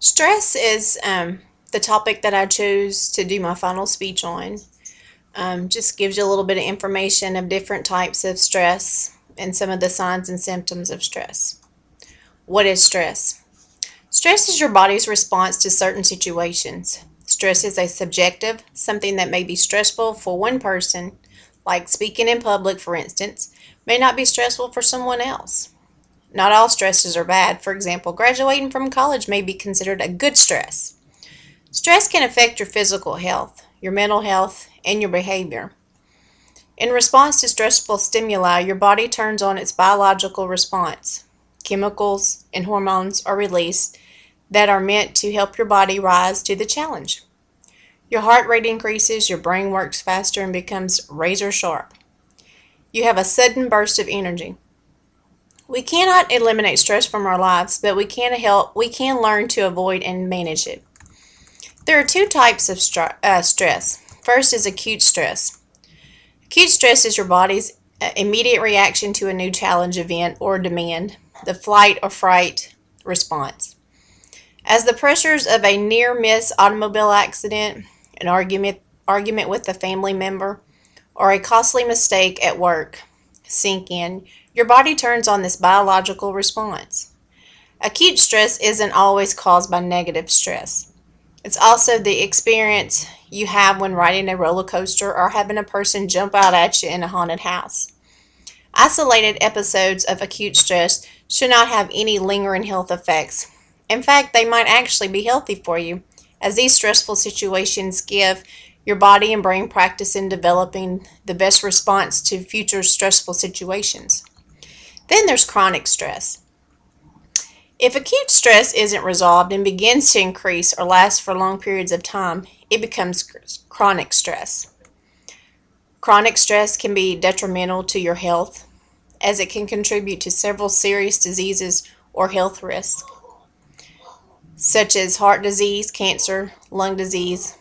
Stress is the topic that I chose to do my final speech on. Just gives you a little bit of information of different types of stress and some of the signs and symptoms of stress. What is stress? Stress is your body's response to certain situations. Stress is a subjective, something that may be stressful for one person, like speaking in public, for instance, may not be stressful for someone else. Not all stresses are bad. For example, graduating from college may be considered a good stress. Stress can affect your physical health, your mental health, and your behavior. In response to stressful stimuli, your body turns on its biological response. Chemicals and hormones are released that are meant to help your body rise to the challenge. Your heart rate increases, your brain works faster and becomes razor sharp. You have a sudden burst of energy. We cannot eliminate stress from our lives, but we can learn to avoid and manage it. There are two types of stress. First is acute stress. Acute stress is your body's immediate reaction to a new challenge, event, or demand, the flight or fright response. As the pressures of a near-miss automobile accident, an argument with a family member, or a costly mistake at work sink in, your body turns on this biological response. Acute stress isn't always caused by negative stress. It's also the experience you have when riding a roller coaster or having a person jump out at you in a haunted house. Isolated episodes of acute stress should not have any lingering health effects. In fact, they might actually be healthy for you, as these stressful situations give your body and brain practice in developing the best response to future stressful situations. Then there's chronic stress. If acute stress isn't resolved and begins to increase or last for long periods of time, it becomes chronic stress. Chronic stress can be detrimental to your health, as it can contribute to several serious diseases or health risks, such as heart disease, cancer, lung disease,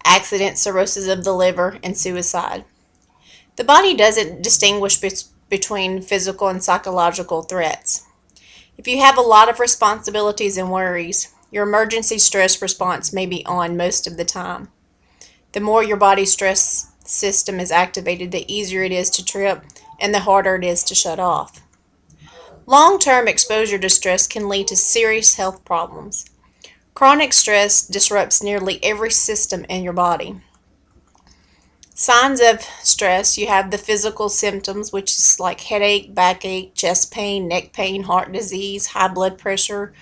accidents, cirrhosis of the liver, and suicide. The body doesn't distinguish between physical and psychological threats. If you have a lot of responsibilities and worries, your emergency stress response may be on most of the time. The more your body's stress system is activated, the easier it is to trip and the harder it is to shut off. Long-term exposure to stress can lead to serious health problems. Chronic stress disrupts nearly every system in your body. Signs of stress: you have the physical symptoms, which is like headache, backache, chest pain, neck pain, heart disease, high blood pressure,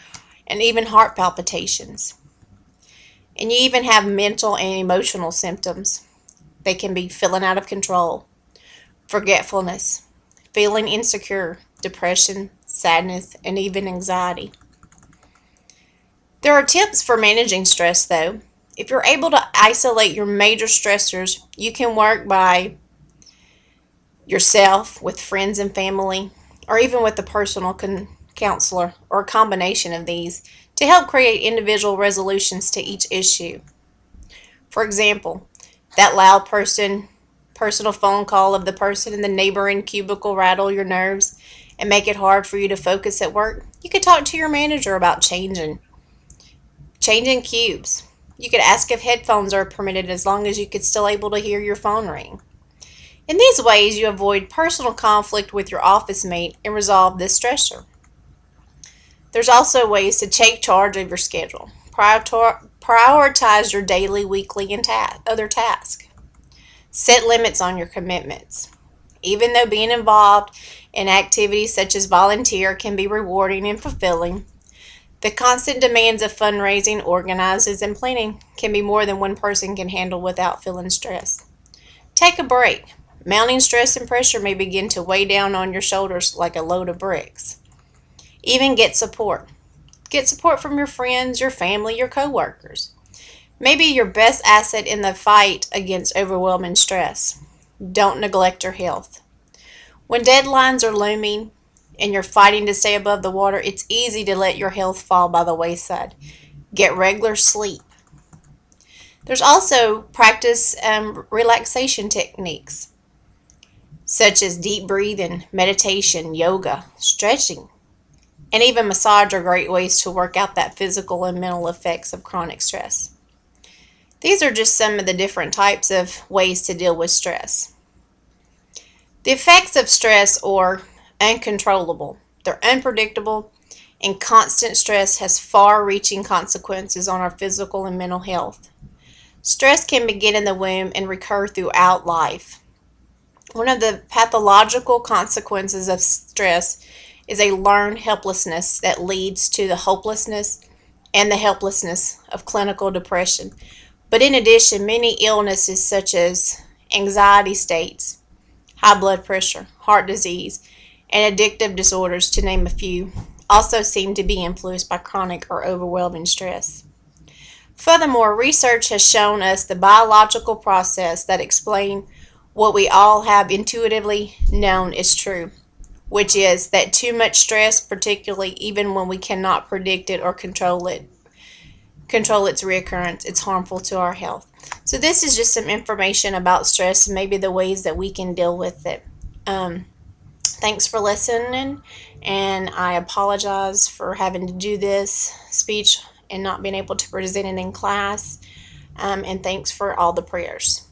and even heart palpitations. And you even have mental and emotional symptoms. They can be feeling out of control, forgetfulness, feeling insecure, depression, sadness, and even anxiety. There are tips for managing stress, though. If you're able to isolate your major stressors, you can work by yourself, with friends and family, or even with a personal counselor, or a combination of these, to help create individual resolutions to each issue. For example, that loud personal phone call of the person in the neighboring cubicle rattle your nerves and make it hard for you to focus at work. You could talk to your manager about changing cubes. You could ask if headphones are permitted as long as you could still able to hear your phone ring. In these ways, you avoid personal conflict with your office mate and resolve this stressor. There's also ways to take charge of your schedule. Prioritize your daily, weekly, and other tasks. Set limits on your commitments. Even though being involved in activities such as volunteer can be rewarding and fulfilling, the constant demands of fundraising, organizing, and planning can be more than one person can handle without feeling stress. Take a break. Mounting stress and pressure may begin to weigh down on your shoulders like a load of bricks. Even get support. Get support from your friends, your family, your coworkers. Maybe your best asset in the fight against overwhelming stress. Don't neglect your health. When deadlines are looming and you're fighting to stay above the water, it's easy to let your health fall by the wayside. Get regular sleep. There's also practice relaxation techniques, such as deep breathing, meditation, yoga, stretching, and even massage are great ways to work out that physical and mental effects of chronic stress. These are just some of the different types of ways to deal with stress. The effects of stress are uncontrollable. They're unpredictable, and constant stress has far-reaching consequences on our physical and mental health. Stress can begin in the womb and recur throughout life. One of the pathological consequences of stress is a learned helplessness that leads to the hopelessness and the helplessness of clinical depression. But in addition, many illnesses such as anxiety states, high blood pressure, heart disease, and addictive disorders, to name a few, also seem to be influenced by chronic or overwhelming stress. Furthermore, research has shown us the biological process that explain what we all have intuitively known is true, which is that too much stress, particularly even when we cannot predict it or control its reoccurrence, it's harmful to our health. So this is just some information about stress and maybe the ways that we can deal with it. Thanks for listening, and I apologize for having to do this speech and not being able to present it in class. And thanks for all the prayers.